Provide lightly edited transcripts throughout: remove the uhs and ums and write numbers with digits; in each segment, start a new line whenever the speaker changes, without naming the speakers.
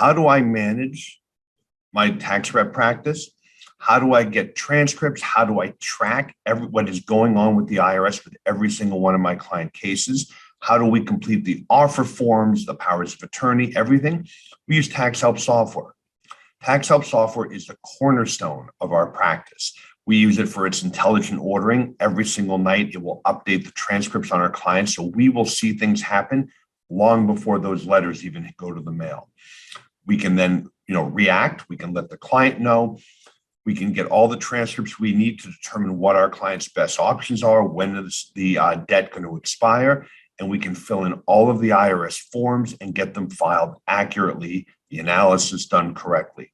how do I manage my tax rep practice? How do I get transcripts? How do I track what is going on with the IRS with every single one of my client cases? How do we complete the offer forms, the powers of attorney, everything? We use Tax Help software. Tax Help software is the cornerstone of our practice. We use it for its intelligent ordering. Every single night, it will update the transcripts on our clients. So we will see things happen long before those letters even go to the mail. We can then, react. We can let the client know. We can get all the transcripts we need to determine what our client's best options are, when is the debt going to expire, and we can fill in all of the IRS forms and get them filed accurately, the analysis done correctly.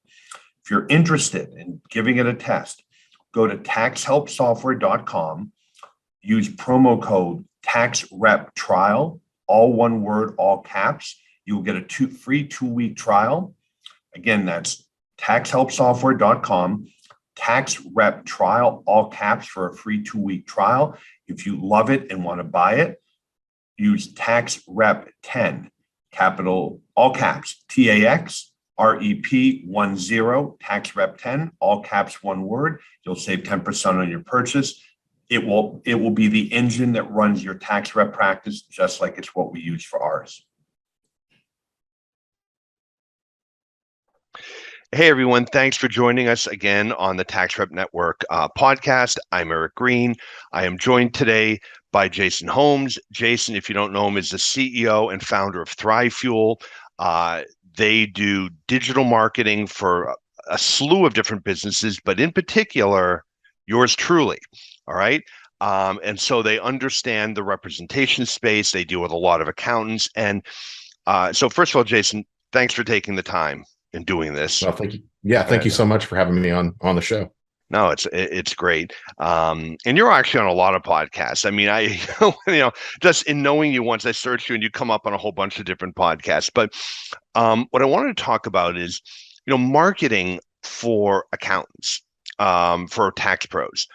If you're interested in giving it a test, go to taxhelpsoftware.com, use promo code TAXREPTRIAL, all one word, all caps. You'll get a free 2-week trial. Again, that's taxhelpsoftware.com, TAXREPTRIAL, all caps, for a free 2-week trial. If you love it and want to buy it, use TAXREP10, capital, all caps, TAXREP10, TAXREP10, all caps, one word. You'll save 10% on your purchase. It will be the engine that runs your tax rep practice, just like it's what we use for ours.
Hey, everyone. Thanks for joining us again on the Tax Rep Network podcast. I'm Eric Green. I am joined today by Jason Holmes. Jason, if you don't know him, is the CEO and founder of Thrive Fuel. They do digital marketing for a slew of different businesses, but in particular, yours truly. All right. And so they understand the representation space. They deal with a lot of accountants. And so first of all, Jason, thanks for taking the time and doing this.
Well, thank you. Yeah, thank you so much for having me on the show.
No, it's great. And you're actually on a lot of podcasts. I mean, just in knowing you, once I searched you and you come up on a whole bunch of different podcasts. But what I wanted to talk about is, marketing for accountants, for tax pros.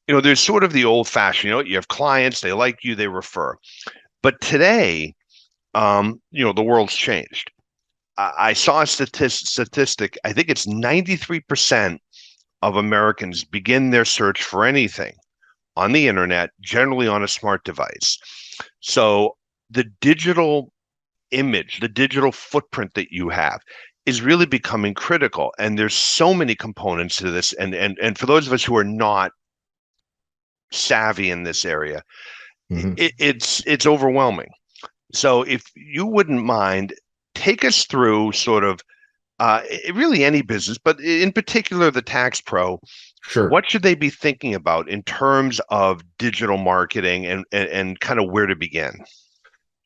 There's sort of the old fashioned, you have clients, they like you, they refer. But today, the world's changed. I saw a statistic. I think it's 93% of Americans begin their search for anything on the internet, generally on a smart device. So the digital image, the digital footprint that you have is really becoming critical. And there's so many components to this. And for those of us who are not savvy in this area, it's overwhelming. So if you wouldn't mind, take us through sort of really any business, but in particular the tax pro.
Sure.
What should they be thinking about in terms of digital marketing and kind of where to begin?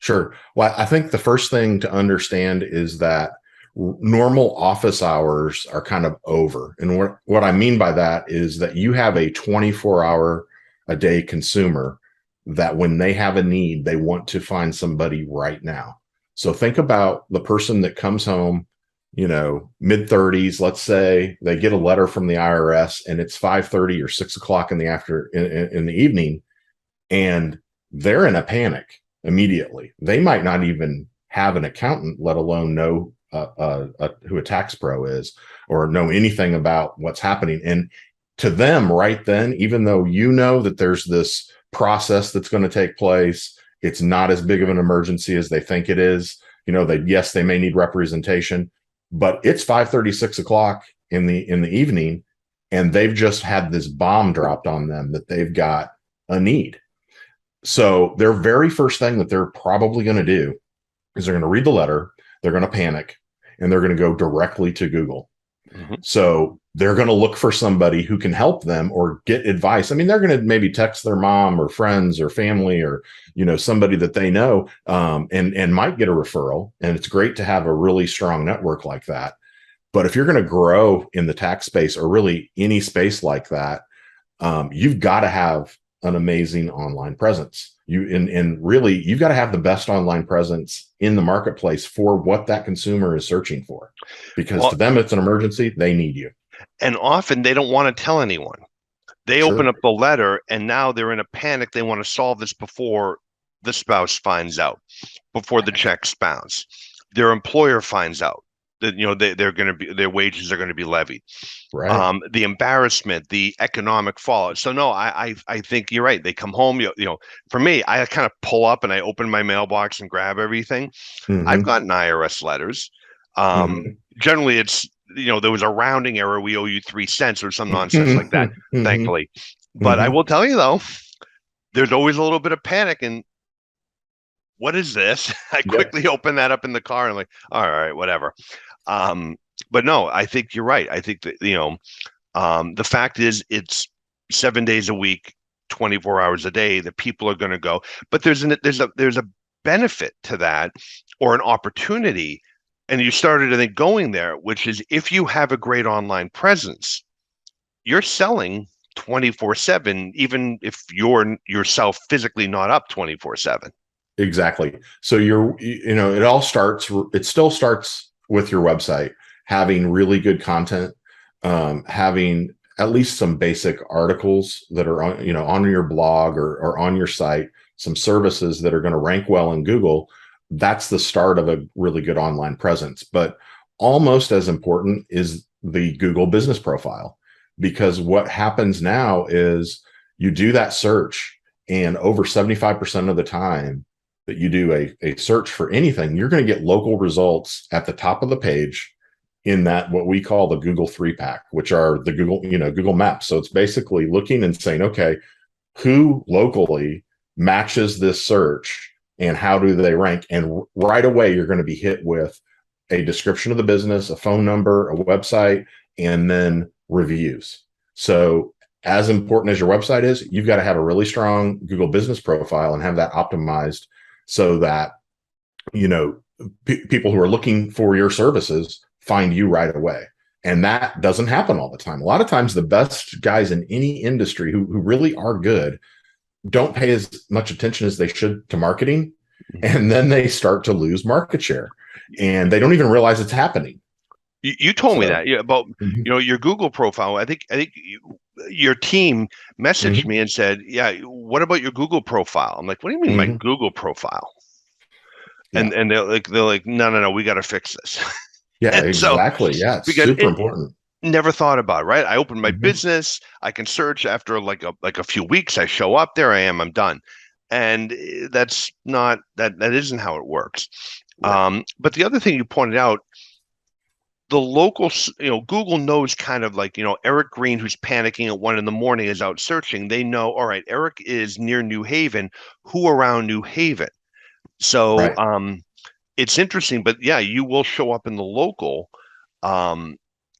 Sure. Well, I think the first thing to understand is that normal office hours are kind of over. And what I mean by that is that you have a 24-hour-a-day consumer that when they have a need, they want to find somebody right now. So think about the person that comes home, mid-30s, let's say, they get a letter from the IRS and it's 5:30 or 6 o'clock in the evening, and they're in a panic immediately. They might not even have an accountant, let alone know who a tax pro is or know anything about what's happening. And to them right then, even though that there's this process that's going to take place, it's not as big of an emergency as they think it is. They may need representation, but it's 5:30, 6 o'clock in the evening, and they've just had this bomb dropped on them that they've got a need. So their very first thing that they're probably going to do is they're going to read the letter, they're going to panic, and they're going to go directly to Google. So they're going to look for somebody who can help them or get advice. I mean, they're going to maybe text their mom or friends or family or, somebody that they know, and might get a referral. And it's great to have a really strong network like that. But if you're going to grow in the tax space or really any space like that, you've got to have an amazing online presence. You've got to have the best online presence in the marketplace for what that consumer is searching for, because to them, it's an emergency. They need you.
And often they don't want to tell anyone. They open up the letter and now they're in a panic. They want to solve this before the spouse finds out, before the checks bounce. Their employer finds out. that they're going to be, their wages are going to be levied.
Right.
The embarrassment, the economic fallout. So no, I think you're right. They come home, for me, I kind of pull up and I open my mailbox and grab everything. I've
Hmm.
gotten IRS letters.
Hmm.
Generally it's, there was a rounding error. We owe you 3 cents or some nonsense like that,
Hmm.
thankfully. But I
Hmm.
will tell you though, there's always a little bit of panic and what is this? I
Yep.
quickly open that up in the car and like, all right, whatever. Um, but no, I think you're right. I think that, the fact is it's 7 days a week, 24 hours a day that people are going to go. But there's a benefit to that or an opportunity. And you started, I think, going there, which is if you have a great online presence, you're selling 24/7, even if you're yourself physically not up 24/7.
Exactly. So it still starts with your website, having really good content, having at least some basic articles that are on your blog or on your site, some services that are going to rank well in Google. That's the start of a really good online presence. But almost as important is the Google business profile, because what happens now is you do that search, and over 75% of the time that you do a search for anything, you're going to get local results at the top of the page in that what we call the Google 3-pack, which are the Google Maps. So it's basically looking and saying, okay, who locally matches this search and how do they rank? And right away, you're going to be hit with a description of the business, a phone number, a website, and then reviews. So as important as your website is, you've got to have a really strong Google business profile and have that optimized so that people who are looking for your services find you right away. And that doesn't happen all the time. A lot of times the best guys in any industry who really are good don't pay as much attention as they should to marketing, and then they start to lose market share and they don't even realize it's happening.
You told me
So
that, yeah, about
mhm,
your Google profile. I think your team messaged
mhm,
me and said, "Yeah, what about your Google profile?" I'm like, "What do you mean my
mhm.
Google profile?"
Yeah,
And they're like, "No, no, no, we got to fix this."
yeah,
And so
exactly. Yeah, it's
because
super important.
never thought about it, right? I open my
Mhm.
business, I can search after like a few weeks. I show up, there I am, I'm done. And that's not that isn't how it works.
Right.
But the other thing you pointed out, the local, Google knows kind of like, Eric Green, who's panicking at 1 in the morning, is out searching. They know, all right, Eric is near New Haven. Who around New Haven? So
Right.
it's interesting, but yeah, you will show up in the local um,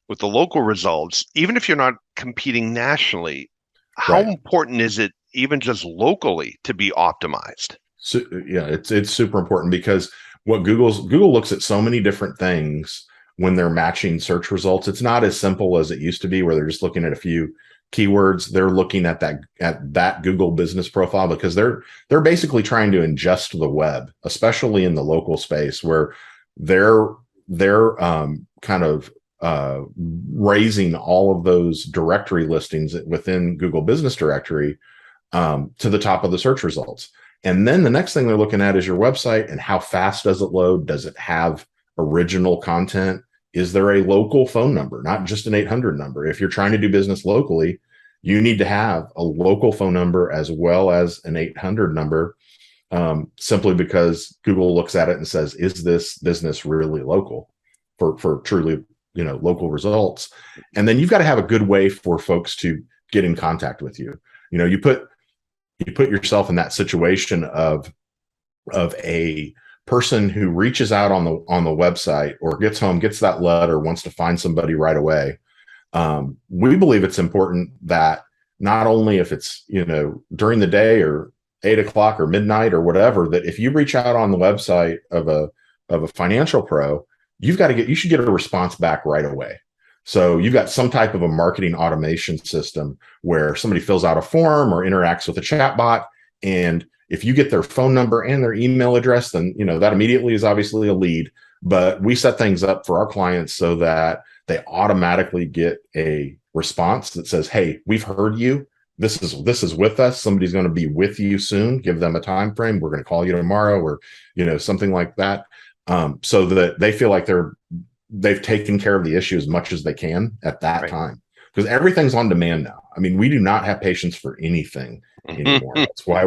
with the local results, even if you're not competing nationally. How
Right.
important is it, even just locally, to be optimized?
So yeah, it's super important because Google looks at so many different things when they're matching search results. It's not as simple as it used to be where they're just looking at a few keywords. They're looking at that Google business profile because they're basically trying to ingest the web, especially in the local space where they're they're kind of raising all of those directory listings within Google Business Directory to the top of the search results. And then the next thing they're looking at is your website and how fast does it load? Does it have original content? Is there a local phone number, not just an 800 number? If you're trying to do business locally, you need to have a local phone number as well as an 800 number, simply because Google looks at it and says, is this business really local for truly, local results? And then you've got to have a good way for folks to get in contact with you. You put yourself in that situation of a person who reaches out on the website or gets home, gets that letter, wants to find somebody right away. We believe it's important that not only if it's during the day or 8 o'clock or midnight or whatever, that if you reach out on the website of a financial pro, you should get a response back right away. So you've got some type of a marketing automation system where somebody fills out a form or interacts with a chat bot. And if you get their phone number and their email address, then, that immediately is obviously a lead. But we set things up for our clients so that they automatically get a response that says, hey, we've heard you. This is with us. Somebody's going to be with you soon. Give them a time frame. We're going to call you tomorrow or, something like that. So that they feel like they're they've taken care of the issue as much as they can at that
Right.
time, because everything's on demand now. I mean, we do not have patience for anything anymore. That's why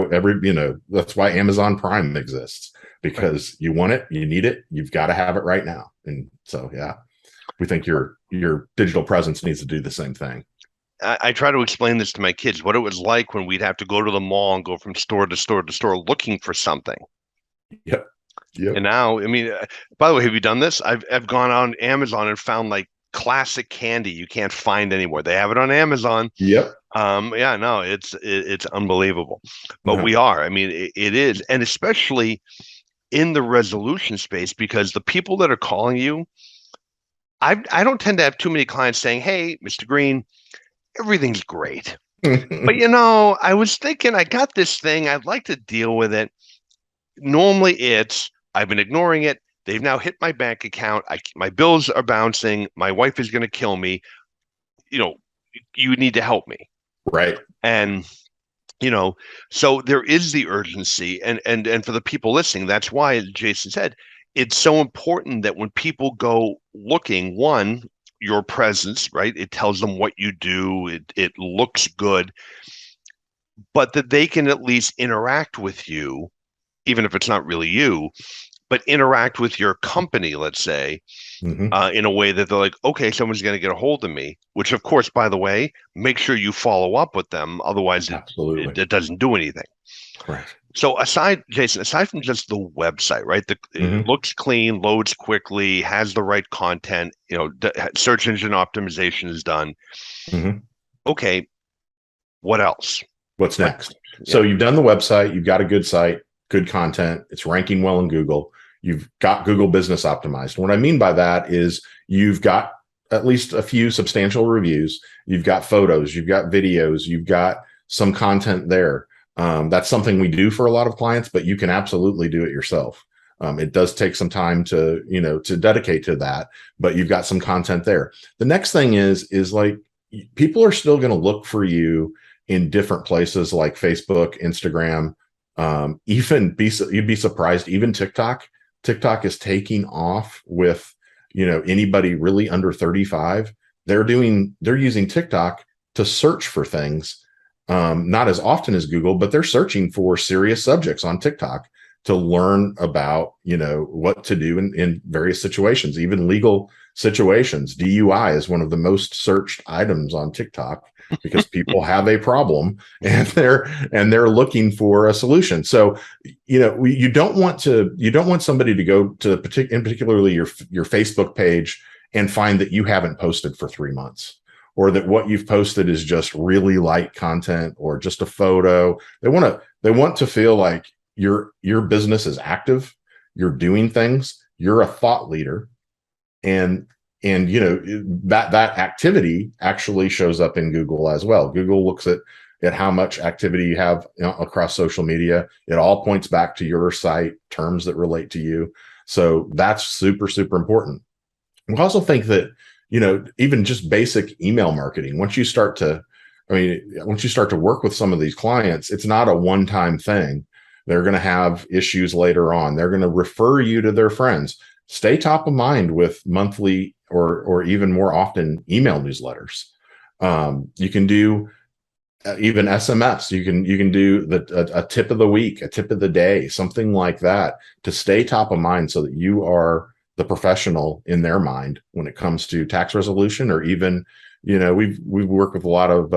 that's why Amazon Prime exists, because you want it, you need it, you've got to have it right now. And so, yeah, we think your digital presence needs to do the same thing.
I try to explain this to my kids, what it was like when we'd have to go to the mall and go from store to store to store looking for something.
Yep.
And now, I mean, by the way, have you done this? I've gone on Amazon and found like classic candy you can't find anymore. They have it on Amazon.
Yep.
Yeah, no, it's unbelievable. But
Uh-huh.
we are. I mean, it is, and especially in the resolution space, because the people that are calling you, I don't tend to have too many clients saying, "Hey, Mr. Green, everything's great. But I was thinking I got this thing. I'd like to deal with it." Normally it's I've been ignoring it. They've now hit my bank account. My bills are bouncing. My wife is going to kill me. You need to help me.
Right.
And so there is the urgency, and for the people listening, that's why, as Jason said, it's so important that when people go looking, one, your presence, right? It tells them what you do. It looks good, but that they can at least interact with you, even if it's not really you, but interact with your company, let's say, in a way that they're like, okay, someone's going to get a hold of me, which of course, by the way, make sure you follow up with them. Otherwise
Absolutely.
it doesn't do anything.
Right.
So Jason, aside from just the website, right? It looks clean, loads quickly, has the right content, search engine optimization is done. Okay. What else?
What's next? So you've done the website, you've got a good site, good content, it's ranking well in Google. You've got Google Business optimized. What I mean by that is you've got at least a few substantial reviews, you've got photos, you've got videos, you've got some content there. That's something we do for a lot of clients, but you can absolutely do it yourself. It does take some time to dedicate to that, but you've got some content there. The next thing is like, people are still going to look for you in different places like Facebook, Instagram, you'd be surprised, even TikTok. TikTok is taking off with, anybody really under 35. They're using TikTok to search for things, not as often as Google, but they're searching for serious subjects on TikTok to learn about, what to do in various situations, even legal situations. DUI is one of the most searched items on TikTok because people have a problem and they're looking for a solution. So, you don't want somebody to go to particularly your Facebook page and find that you haven't posted for 3 months, or that what you've posted is just really light content or just a photo. They want to feel like your business is active, you're doing things, you're a thought leader, and that activity actually shows up in Google as well. Google looks at how much activity you have across social media. It all points back to your site, terms that relate to you. So that's super, super important. We also think that, even just basic email marketing, once you start to work with some of these clients, it's not a one-time thing. They're going to have issues later on. They're going to refer you to their friends. Stay top of mind with monthly or even more often email newsletters. You can do even SMS. You can do a tip of the week, a tip of the day, something like that, to stay top of mind so that you are the professional in their mind when it comes to tax resolution. Or even, we've worked with a lot of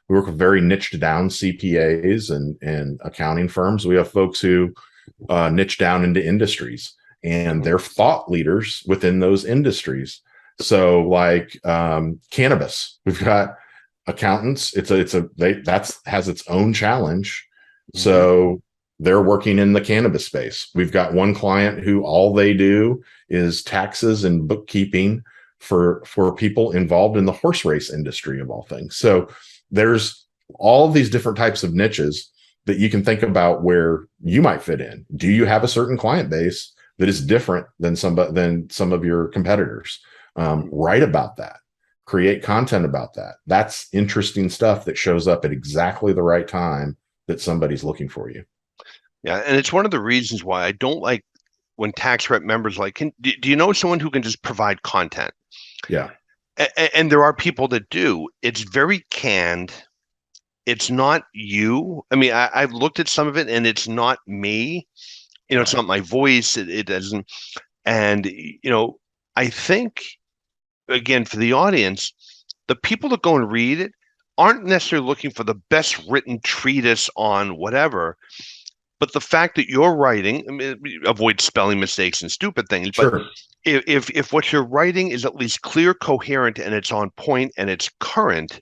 we work with very niched down CPAs and accounting firms. We have folks who niche down into industries, and they're thought leaders within those industries. So like cannabis, we've got accountants. That has its own challenge. So they're working in the cannabis space. We've got one client who all they do is taxes and bookkeeping for people involved in the horse race industry, of all things. So there's all of these different types of niches that you can think about where you might fit in. Do you have a certain client base that is different than some of your competitors? Write about that. Create content about that. That's interesting stuff that shows up at exactly the right time that somebody's looking for you.
Yeah, and it's one of the reasons why I don't like when tax rep members like, do you know someone who can just provide content?
Yeah.
And there are people that do. It's very canned. It's not you. I mean, I've looked at some of it and it's not me. It's not my voice. It doesn't. And, I think, again, for the audience, the people that go and read it aren't necessarily looking for the best written treatise on whatever, but the fact that you're writing, I mean, avoid spelling mistakes and stupid things, but
Sure.
if what you're writing is at least clear, coherent, and it's on point and it's current,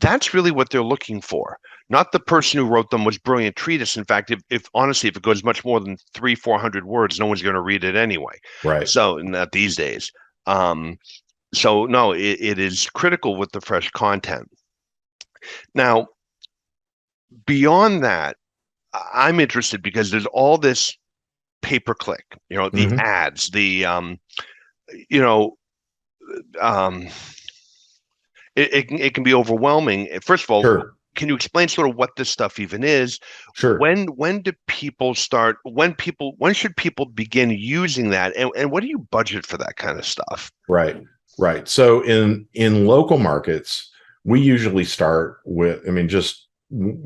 that's really what they're looking for. Not the person who wrote them was brilliant treatise. In fact, if honestly, if it goes much more than 300-400 words, no one's going to read it anyway.
Right.
So not these days. So no, it is critical with the fresh content. Now, beyond that, I'm interested because there's all this pay-per-click, the ads, the it can be overwhelming. First of all,
Sure.
can you explain sort of what this stuff even is?
Sure.
When do people start? When should people begin using that? And what do you budget for that kind of stuff?
Right. Right. So in local markets, we usually start with, I mean, just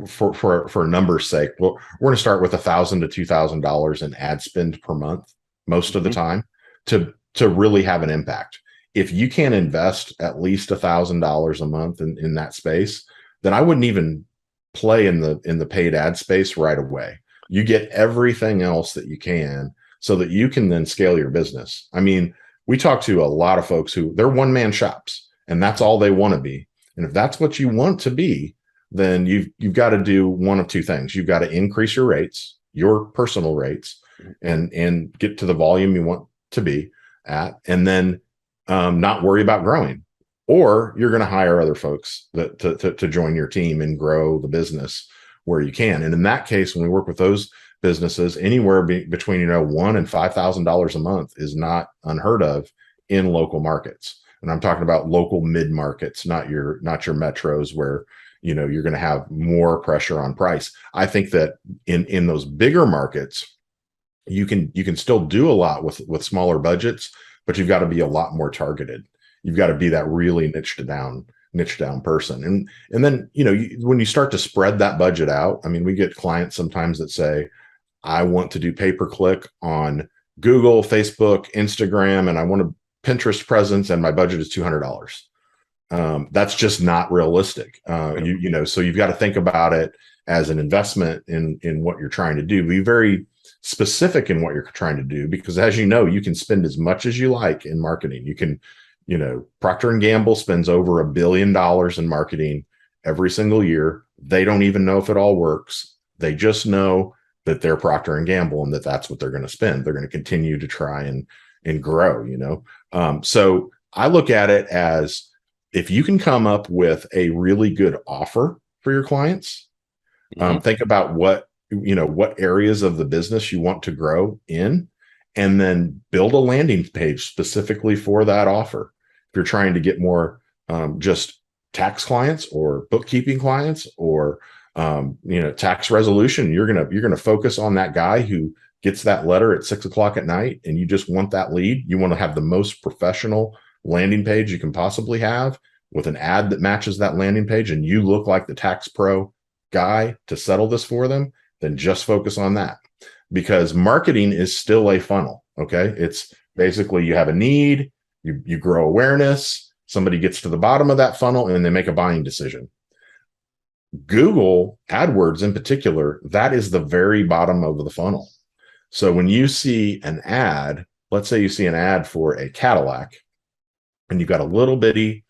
for a number's sake, well, we're going to start with $1,000 to $2,000 in ad spend per month most of the time to really have an impact. If you can't invest at least $1,000 a month in that space, then I wouldn't even play in the paid ad space right away. You get everything else that you can so that you can then scale your business. I mean, we talk to a lot of folks who they're one-man shops and that's all they want to be. And if that's what you want to be, then you've got to do one of two things. You've got to increase your rates, your personal rates, and get to the volume you want to be at, and then not worry about growing. Or you're going to hire other folks to join your team and grow the business where you can. And in that case, when we work with those businesses, anywhere between $1,000 and $5,000 a month is not unheard of in local markets. And I'm talking about local mid markets, not your metros where you're going to have more pressure on price. I think that in those bigger markets, you can still do a lot with smaller budgets, but you've got to be a lot more targeted. You've got to be that really niched down person. And then, when you start to spread that budget out, I mean, we get clients sometimes that say, I want to do pay-per-click on Google, Facebook, Instagram, and I want a Pinterest presence and my budget is $200. That's just not realistic. So you've got to think about it as an investment in what you're trying to do. Be very specific in what you're trying to do, because as you know, you can spend as much as you like in marketing. You can, Procter & Gamble spends over $1 billion in marketing every single year. They don't even know if it all works. They just know that they're Procter & Gamble and that's what they're going to spend. They're going to continue to try and grow, So I look at it as, if you can come up with a really good offer for your clients, think about what areas of the business you want to grow in, and then build a landing page specifically for that offer. If you're trying to get more just tax clients or bookkeeping clients or tax resolution, you're gonna focus on that guy who gets that letter at 6 o'clock at night, and you just want that lead. You want to have the most professional landing page you can possibly have with an ad that matches that landing page, and you look like the tax pro guy to settle this for them, then just focus on that. Because marketing is still a funnel. Okay. It's basically, you have a need, you grow awareness, somebody gets to the bottom of that funnel and they make a buying decision. Google AdWords in particular, that is the very bottom of the funnel. So when you see an ad, let's say you see an ad for a Cadillac, and you've got a little bitty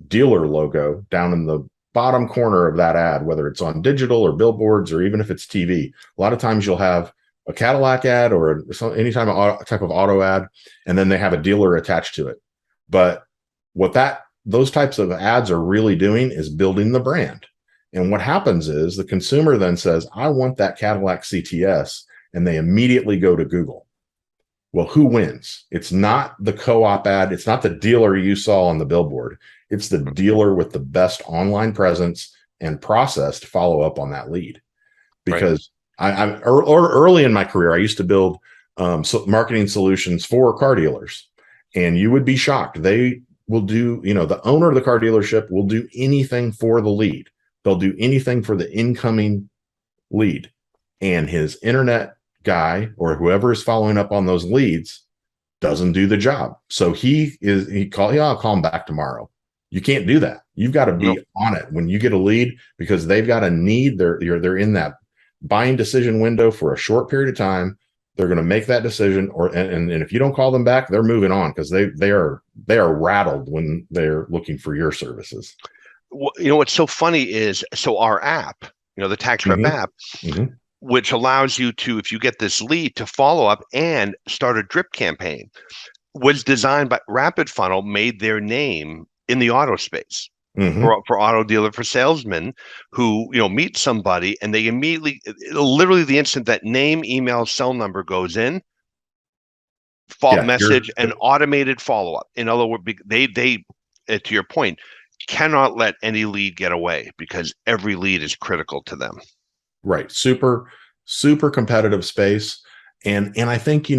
dealer logo down in the bottom corner of that ad, whether it's on digital or billboards, or even if it's TV. A lot of times you'll have a Cadillac ad or any type of auto ad, and then they have a dealer attached to it. But what those types of ads are really doing is building the brand. And what happens is the consumer then says, I want that Cadillac CTS, and they immediately go to Google. Well, who wins? It's not the co-op ad. It's not the dealer you saw on the billboard. It's the dealer with the best online presence and process to follow up on that lead. Because I'm early in my career, I used to build so marketing solutions for car dealers. And you would be shocked. They will do, the owner of the car dealership will do anything for the lead. They'll do anything for the incoming lead. And his internet guy or whoever is following up on those leads doesn't do the job. So I'll call him back tomorrow. You can't do that. You've got to be on it when you get a lead, because they've got a need. They're in that buying decision window for a short period of time. They're going to make that decision, and if you don't call them back, they're moving on, because they are rattled when they're looking for your services.
What's so funny is, so our app, the Tax Rep app, which allows you to, if you get this lead, to follow up and start a drip campaign, was designed by Rapid Funnel, made their name in the auto space. For auto dealer, for salesmen who meet somebody and they immediately, literally the instant that name, email, cell number goes in, message and automated follow-up. In other words, they to your point, cannot let any lead get away, because every lead is critical to them.
Right. Super competitive space. And I think,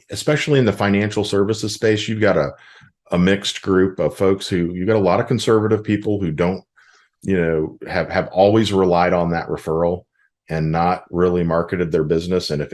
especially in the financial services space, you've got a mixed group of folks you got a lot of conservative people who don't, have always relied on that referral and not really marketed their business. And if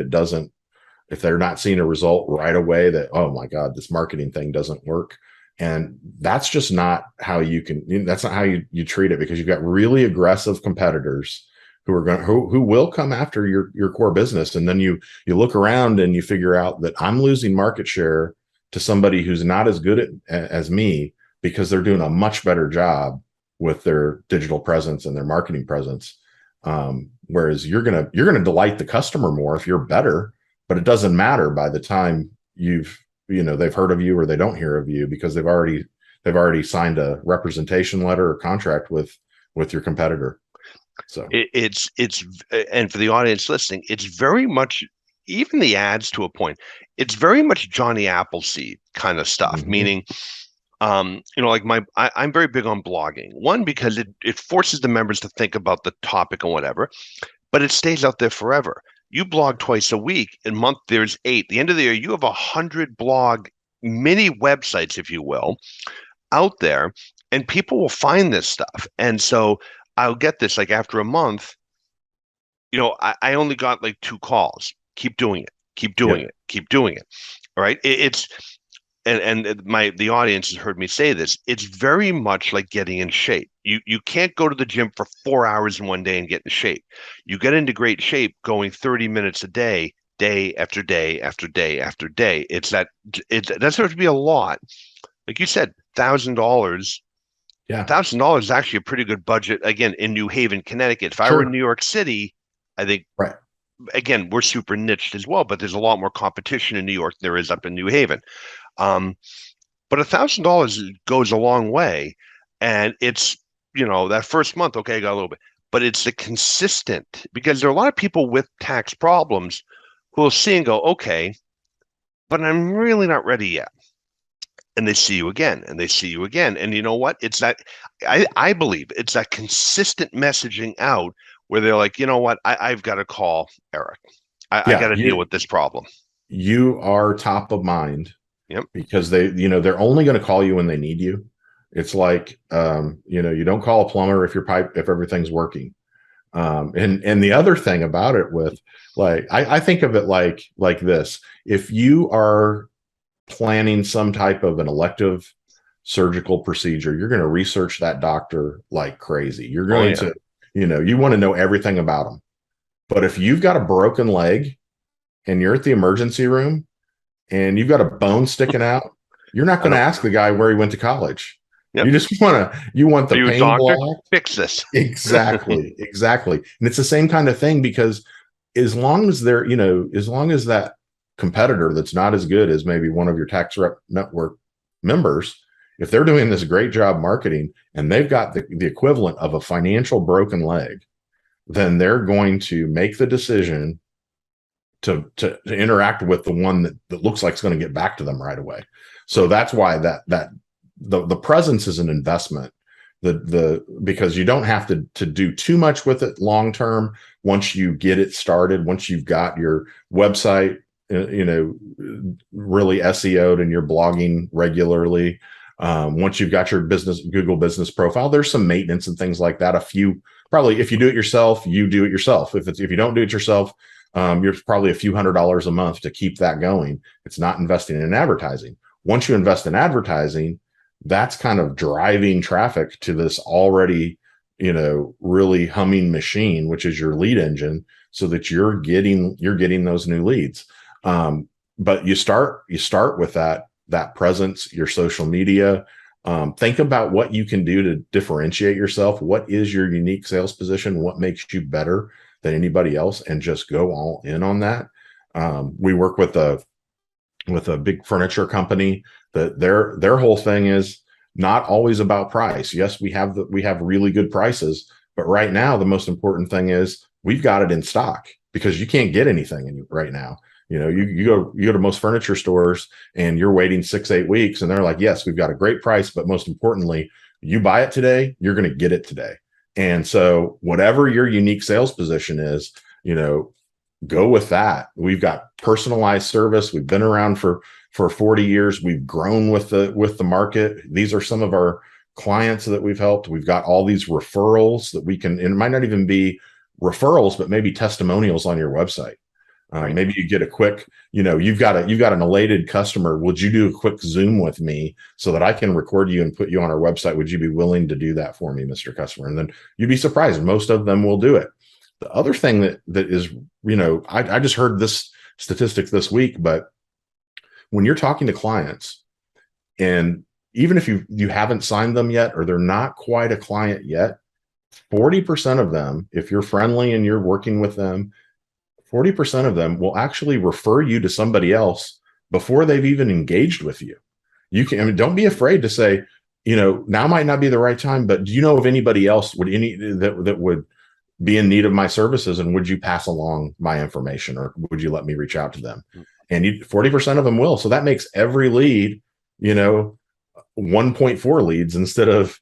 they're not seeing a result right away, that, oh my God, this marketing thing doesn't work. And that's just not how that's not how you treat it, because you've got really aggressive competitors who will come after your core business. And then you look around and you figure out that I'm losing market share to somebody who's not as good as me, because they're doing a much better job with their digital presence and their marketing presence. Whereas you're gonna delight the customer more if you're better, but it doesn't matter by the time they've heard of you or they don't hear of you, because they've already signed a representation letter or contract with your competitor. So
it's and for the audience listening, it's very much, even the ads to a point, it's very much Johnny Appleseed kind of stuff, meaning, I'm very big on blogging. One, because it forces the members to think about the topic and whatever, but it stays out there forever. You blog twice a week. In month, there's 8. The end of the year, you have 100 blog mini websites, if you will, out there, and people will find this stuff. And so I'll get this, like after a month, I only got like 2 calls. Keep doing it. Keep doing it. Keep doing it. All right. The audience has heard me say this. It's very much like getting in shape. You can't go to the gym for 4 hours in one day and get in shape. You get into great shape going 30 minutes a day, day after day after day after day. That starts to be a lot. Like you said, $1,000. Yeah, $1,000 is actually a pretty good budget. Again, in New Haven, Connecticut. If I were in New York City, I think. Right. Again, we're super niched as well, but there's a lot more competition in New York than there is up in New Haven. But $1,000 goes a long way, and it's, that first month, okay, I got a little bit, but it's the consistent, because there are a lot of people with tax problems who will see and go, okay, but I'm really not ready yet. And they see you again, and they see you again. And you know what? It's that, I believe it's that consistent messaging out, where they're like, you know what, I've got to call Eric. I got to deal with this problem. You are top of mind. Yep. Because they're only going to call you when they need you. It's like, you don't call a plumber if everything's working. And the other thing about it with, like, I think of it like this: if you are planning some type of an elective surgical procedure, you're going to research that doctor like crazy. You're going to, you want to know everything about them. But if you've got a broken leg and you're at the emergency room and you've got a bone sticking out, you're not going to ask the guy where he went to college. Yep. You want the pain block. Fix this. Exactly. And it's the same kind of thing, because as long as that competitor that's not as good as maybe one of your tax rep network members, if they're doing this great job marketing and they've got the equivalent of a financial broken leg, then they're going to make the decision to interact with the one that looks like it's going to get back to them right away. So that's why the presence is an investment. Because you don't have to do too much with it long term. Once you get it started, once you've got your website
really SEO'd and you're blogging regularly. Once you've got your Google business profile, there's some maintenance and things like that. Probably if you do it yourself, you do it yourself. If you don't do it yourself, you're probably a few $100s a month to keep that going. It's not investing in advertising. Once you invest in advertising, that's kind of driving traffic to this already, really humming machine, which is your lead engine, so that you're getting those new leads. But you start with that presence, your social media. Think about what you can do to differentiate yourself. What is your unique sales position? What makes you better than anybody else? And just go all in on that. We work with a big furniture company that their whole thing is not always about price. Yes, we have really good prices, but right now the most important thing is we've got it in stock, because you can't get anything right now. You go to most furniture stores and you're waiting 6-8 weeks, and they're like, yes, we've got a great price, but most importantly, you buy it today, you're going to get it today. And so whatever your unique sales position is, go with that. We've got personalized service. We've been around for 40 years. We've grown with the market. These are some of our clients that we've helped. We've got all these referrals that we can, and it might not even be referrals, but maybe testimonials on your website. Right. Maybe you get a quick, you've got an elated customer. Would you do a quick Zoom with me so that I can record you and put you on our website? Would you be willing to do that for me, Mr. Customer? And then you'd be surprised. Most of them will do it. The other thing that is, I just heard this statistic this week, but when you're talking to clients, and even if you haven't signed them yet, or they're not quite a client yet, 40% of them, if you're friendly and you're working with them, 40% of them will actually refer you to somebody else before they've even engaged with you. Don't be afraid to say, now might not be the right time, but do you know of anybody else that would be in need of my services, and would you pass along my information, or would you let me reach out to them? And 40% of them will. So that makes every lead, 1.4 leads instead of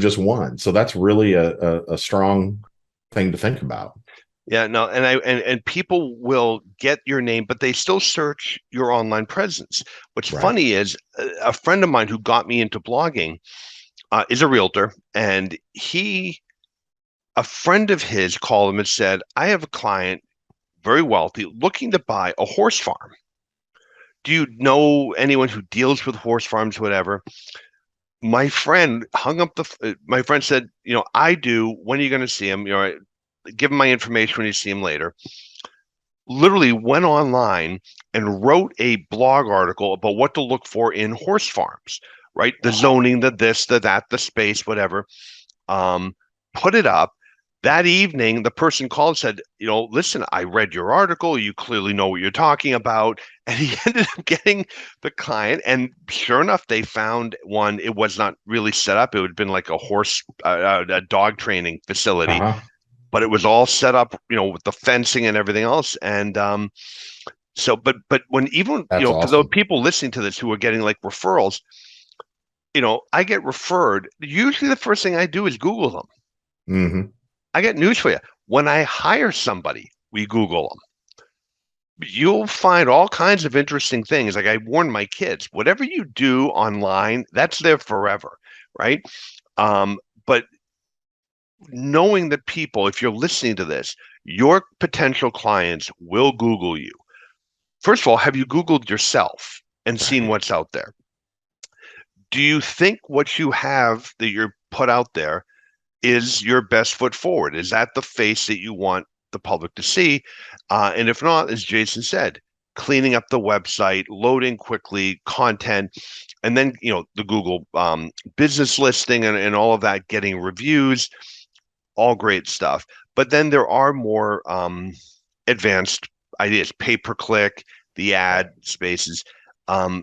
just one. So that's really a strong thing to think about.
Yeah, no, and people will get your name, but they still search your online presence. What's funny is a friend of mine who got me into blogging is a realtor, and a friend of his called him and said, I have a client, very wealthy, looking to buy a horse farm. Do you know anyone who deals with horse farms, whatever? My friend hung up my friend said, I do. When are you going to see him? Give him my information when you see him later. Literally went online and wrote a blog article about what to look for in horse farms, right? The zoning, the this, the that, the space, whatever. Put it up. That evening, the person called and said, listen, I read your article. You clearly know what you're talking about. And he ended up getting the client. And sure enough, they found one. It was not really set up. It would have been like a dog training facility. But it was all set up, with the fencing and everything else. And but when even,
awesome.
For those people listening to this who are getting like referrals, I get referred. Usually the first thing I do is Google them.
Mm-hmm.
I get news for you. When I hire somebody, we Google them. You'll find all kinds of interesting things. Like I warn my kids, whatever you do online, that's there forever, right? But knowing that people, if you're listening to this, your potential clients will Google you. First of all, have you Googled yourself and seen what's out there? Do you think what you have that you're put out there is your best foot forward? Is that the face that you want the public to see? And if not, as Jason said, cleaning up the website, loading quickly, content, and then, the Google business listing and all of that, getting reviews, all great stuff. But then there are more advanced ideas, pay-per-click, the ad spaces.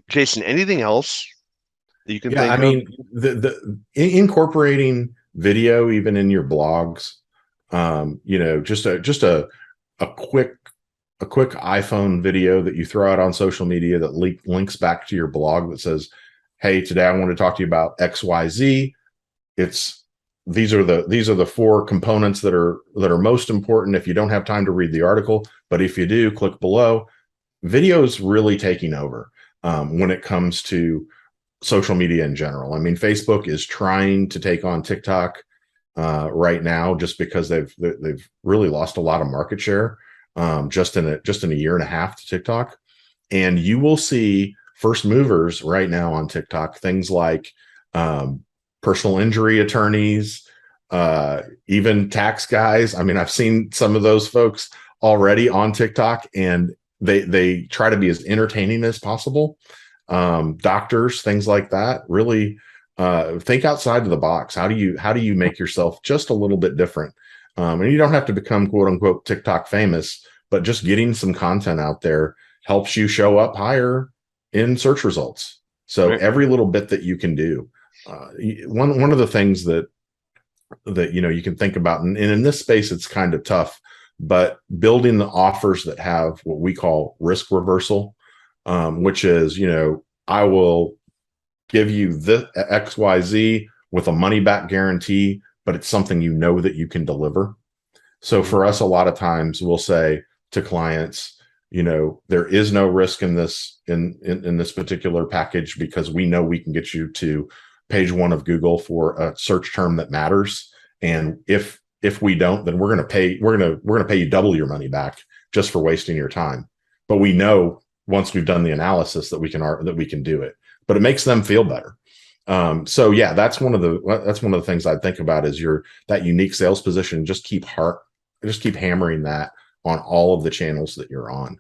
Jason, anything else that you can think of?
I mean, the incorporating video even in your blogs, just a quick iPhone video that you throw out on social media that links back to your blog that says, hey, today I want to talk to you about XYZ. These are the 4 components that are most important. If you don't have time to read the article, but if you do, click below. video's really taking over when it comes to social media in general. I mean, Facebook is trying to take on TikTok right now, just because they've really lost a lot of market share just in a year and a half to TikTok. And you will see first movers right now on TikTok, things like personal injury attorneys, even tax guys. I mean, I've seen some of those folks already on TikTok, and they try to be as entertaining as possible. Doctors, things like that. Really think outside of the box. How do you make yourself just a little bit different? And you don't have to become quote unquote TikTok famous, but just getting some content out there helps you show up higher in search results. So
Right.
every little bit that you can do. One of the things that you can think about, and in this space it's kind of tough, but building the offers that have what we call risk reversal, which is, I will give you the XYZ with a money back guarantee, but it's something that you can deliver. So for us, a lot of times we'll say to clients, there is no risk in this in this particular package, because we know we can get you to page 1 of Google for a search term that matters. And if we don't, then we're going to pay you double your money back just for wasting your time. But we know once we've done the analysis that we can do it. But it makes them feel better. So yeah, that's one of the things I think about is that unique sales position. Just keep hammering that on all of the channels that you're on.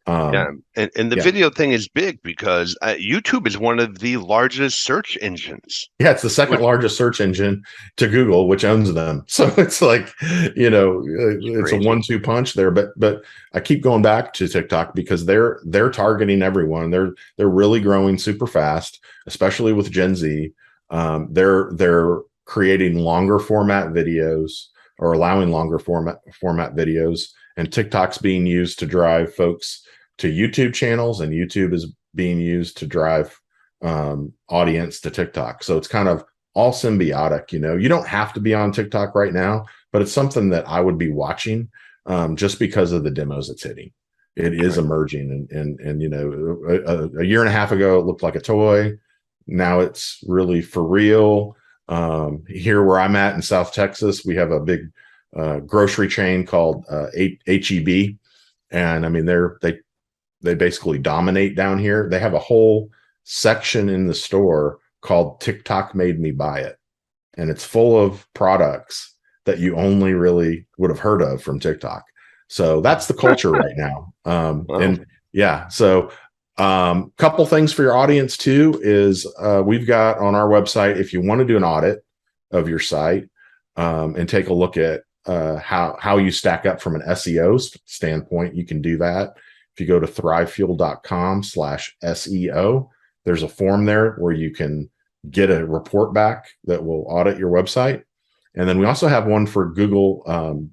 Yeah, and the video thing is big because YouTube is one of the largest search engines.
Yeah, it's the second largest search engine to Google, which owns them. So it's like, it's a 1-2 punch there. But I keep going back to TikTok because they're targeting everyone. They're really growing super fast, especially with Gen Z. They're creating longer format videos, or allowing longer format videos, and TikTok's being used to drive folks to YouTube channels, and YouTube is being used to drive audience to TikTok. So it's kind of all symbiotic. You don't have to be on TikTok right now, but it's something that I would be watching just because of the demos it's hitting. It is emerging, and a year and a half ago it looked like a toy. Now it's really for real. Here where I'm at in South Texas, we have a big grocery chain called HEB, and I mean they basically dominate down here. They have a whole section in the store called TikTok Made Me Buy It, and it's full of products that you only really would have heard of from TikTok. So that's the culture right now.
Wow.
And yeah, so couple things for your audience too is we've got on our website, if you want to do an audit of your site and take a look at how you stack up from an SEO standpoint, you can do that. If you go to thrivefuel.com/SEO, there's a form there where you can get a report back that will audit your website. And then we also have one for Google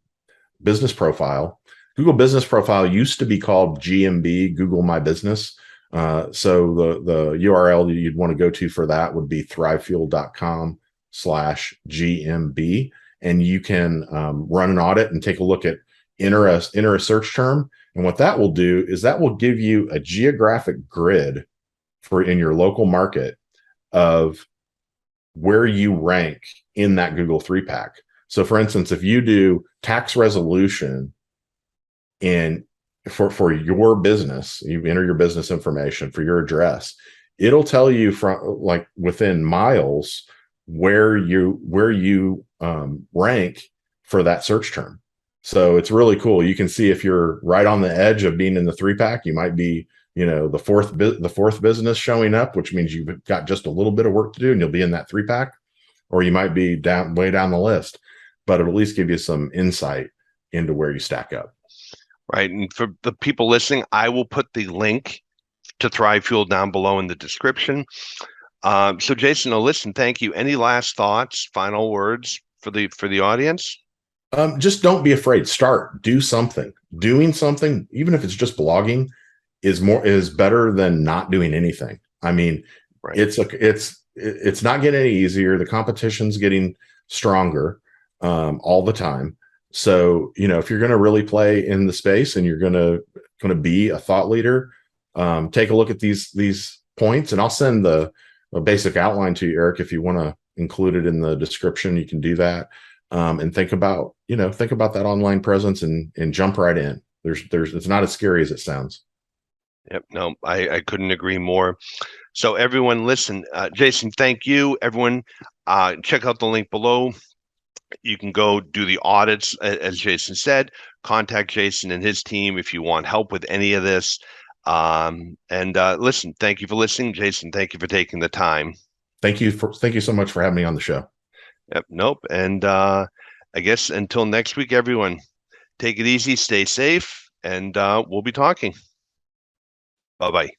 Business Profile. Google Business Profile used to be called GMB, Google My Business. So the URL you'd want to go to for that would be thrivefuel.com/GMB. And you can run an audit and take a look at enter a search term. And what that will do is that will give you a geographic grid in your local market of where you rank in that Google 3-pack. So for instance, if you do tax resolution for your business, you enter your business information for your address, it'll tell you from like within miles where you rank for that search term. So it's really cool. You can see if you're right on the edge of being in the 3-pack, you might be, the fourth business showing up, which means you've got just a little bit of work to do and you'll be in that 3-pack, or you might be way down the list, but it'll at least give you some insight into where you stack up.
Right. And for the people listening, I will put the link to Thrive Fuel down below in the description. So Jason, listen, thank you. Any last thoughts, final words for the audience?
Just don't be afraid. Do something. Doing something, even if it's just blogging, is better than not doing anything. I mean, right. It's not getting any easier. The competition's getting stronger all the time. So, if you're going to really play in the space and you're going to be a thought leader, take a look at these points, and I'll send a basic outline to you, Eric. If you want to include it in the description, you can do that. And think about that online presence and jump right in. It's not as scary as it sounds.
Yep. No, I couldn't agree more. So everyone, listen, Jason, thank you. Everyone, check out the link below. You can go do the audits, as Jason said. Contact Jason and his team if you want help with any of this. Listen, thank you for listening, Jason. Thank you for taking the time.
Thank you so much for having me on the show.
Yep. Nope. And I guess until next week, everyone, take it easy, stay safe, and we'll be talking. Bye-bye.